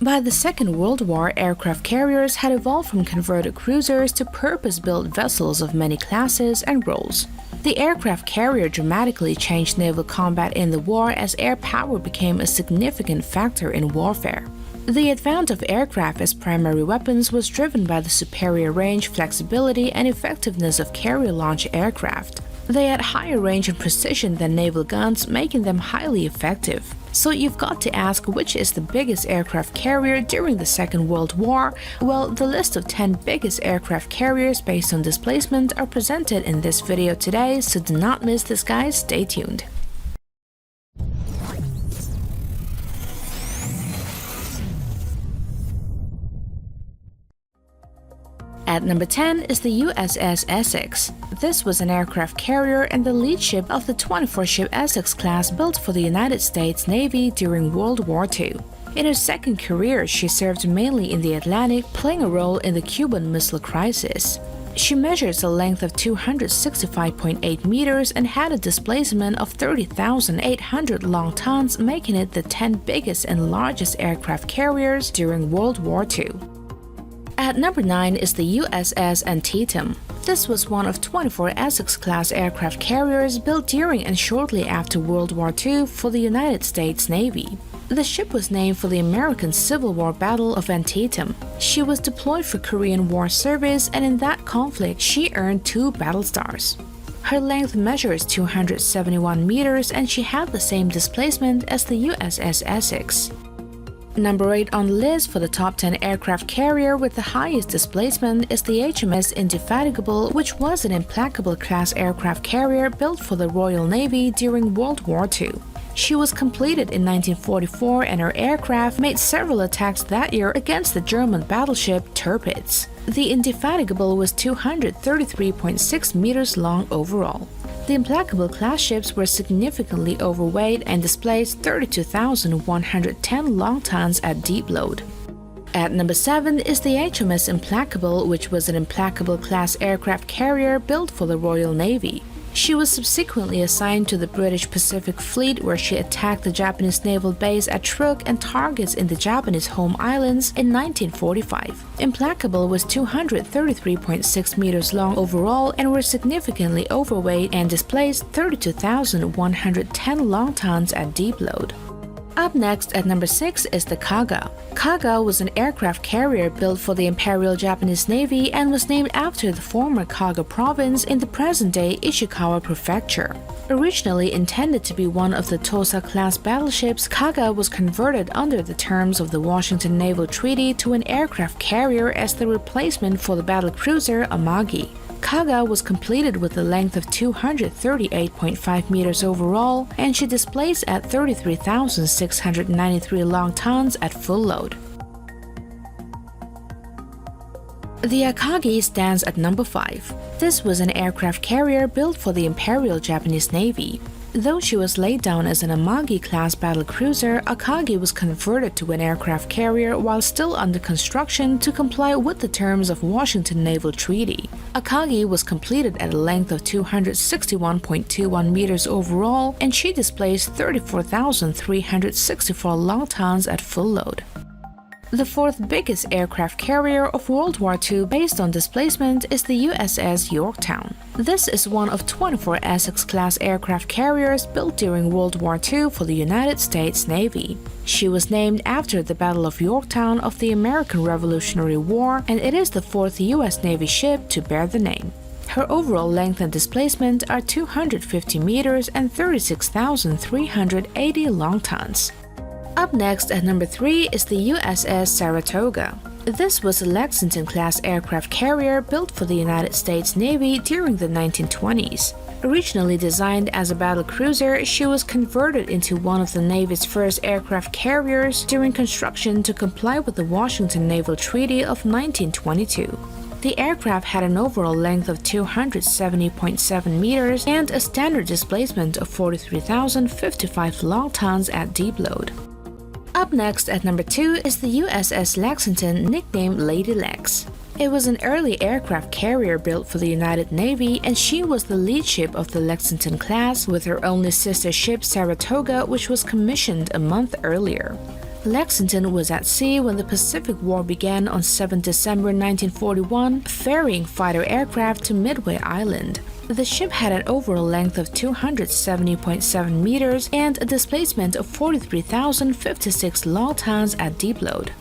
By the Second World War, aircraft carriers had evolved from converted cruisers to purpose-built vessels of many classes and roles. The aircraft carrier dramatically changed naval combat in the war as air power became a significant factor in warfare. The advent of aircraft as primary weapons was driven by the superior range, flexibility, and effectiveness of carrier-launched aircraft. They had higher range and precision than naval guns, making them highly effective. So you've got to ask, which is the biggest aircraft carrier during the Second World War? Well, the list of 10 biggest aircraft carriers based on displacement are presented in this video today, so do not miss this, guys. Stay tuned. At number 10 is the USS Essex. This was an aircraft carrier and the lead ship of the 24-ship Essex class built for the United States Navy during World War II. In her second career, she served mainly in the Atlantic, playing a role in the Cuban Missile Crisis. She measures a length of 265.8 meters and had a displacement of 30,800 long tons, making it the 10th biggest and largest aircraft carriers during World War II. At number 9 is the USS Antietam. This was one of 24 Essex-class aircraft carriers built during and shortly after World War II for the United States Navy. The ship was named for the American Civil War Battle of Antietam. She was deployed for Korean War service, and in that conflict she earned 2 battle stars. Her length measures 271 meters and she had the same displacement as the USS Essex. Number 8 on the list for the top 10 aircraft carrier with the highest displacement is the HMS Indefatigable, which was an Implacable-class aircraft carrier built for the Royal Navy during World War II. She was completed in 1944 and her aircraft made several attacks that year against the German battleship Tirpitz. The Indefatigable was 233.6 meters long overall. The Implacable-class ships were significantly overweight and displaced 32,110 long tons at deep load. At number 7 is the HMS Implacable, which was an Implacable-class aircraft carrier built for the Royal Navy. She was subsequently assigned to the British Pacific Fleet, where she attacked the Japanese naval base at Truk and targets in the Japanese home islands in 1945. Implacable was 233.6 meters long overall and were significantly overweight and displaced 32,110 long tons at deep load. Up next at number 6 is the Kaga. Kaga was an aircraft carrier built for the Imperial Japanese Navy and was named after the former Kaga province in the present-day Ishikawa Prefecture. Originally intended to be one of the Tosa-class battleships, Kaga was converted under the terms of the Washington Naval Treaty to an aircraft carrier as the replacement for the battlecruiser Amagi. Kaga was completed with a length of 238.5 meters overall, and she displaced at 33,693 long tons at full load. The Akagi stands at number 5. This was an aircraft carrier built for the Imperial Japanese Navy. Though she was laid down as an Amagi-class battlecruiser, Akagi was converted to an aircraft carrier while still under construction to comply with the terms of Washington Naval Treaty. Akagi was completed at a length of 261.21 meters overall, and she displaced 34,364 long tons at full load. The 4th biggest aircraft carrier of World War II based on displacement is the USS Yorktown. This is one of 24 Essex-class aircraft carriers built during World War II for the United States Navy. She was named after the Battle of Yorktown of the American Revolutionary War, and it is the 4th U.S. Navy ship to bear the name. Her overall length and displacement are 250 meters and 36,380 long tons. Up next at number 3 is the USS Saratoga. This was a Lexington-class aircraft carrier built for the United States Navy during the 1920s. Originally designed as a battlecruiser, she was converted into one of the Navy's first aircraft carriers during construction to comply with the Washington Naval Treaty of 1922. The aircraft had an overall length of 270.7 meters and a standard displacement of 43,055 long tons at deep load. Up next at number 2 is the USS Lexington, nicknamed Lady Lex. It was an early aircraft carrier built for the United Navy, and she was the lead ship of the Lexington class with her only sister ship Saratoga, which was commissioned a month earlier. Lexington was at sea when the Pacific War began on 7 December 1941, ferrying fighter aircraft to Midway Island. The ship had an overall length of 270.7 meters and a displacement of 43,056 log tons at deep load.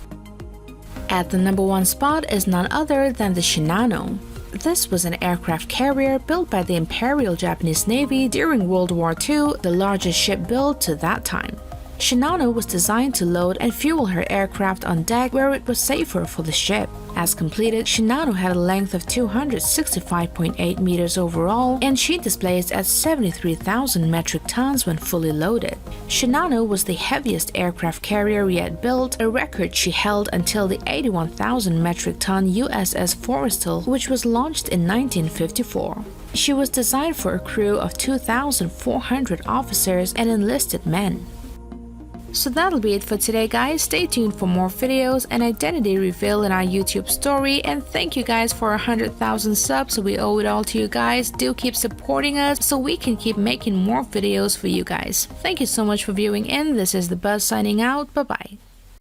At the number 1 spot is none other than the Shinano. This was an aircraft carrier built by the Imperial Japanese Navy during World War II, the largest ship built to that time. Shinano was designed to load and fuel her aircraft on deck where it was safer for the ship. As completed, Shinano had a length of 265.8 meters overall, and she displaced at 73,000 metric tons when fully loaded. Shinano was the heaviest aircraft carrier yet built, a record she held until the 81,000 metric ton USS Forrestal, which was launched in 1954. She was designed for a crew of 2,400 officers and enlisted men. So that'll be it for today, guys. Stay tuned for more videos and identity reveal in our YouTube story, and thank you guys for 100,000 subs. We owe it all to you guys. Do keep supporting us so we can keep making more videos for you guys. Thank you so much for viewing in. This is the Buzz signing out. Bye bye.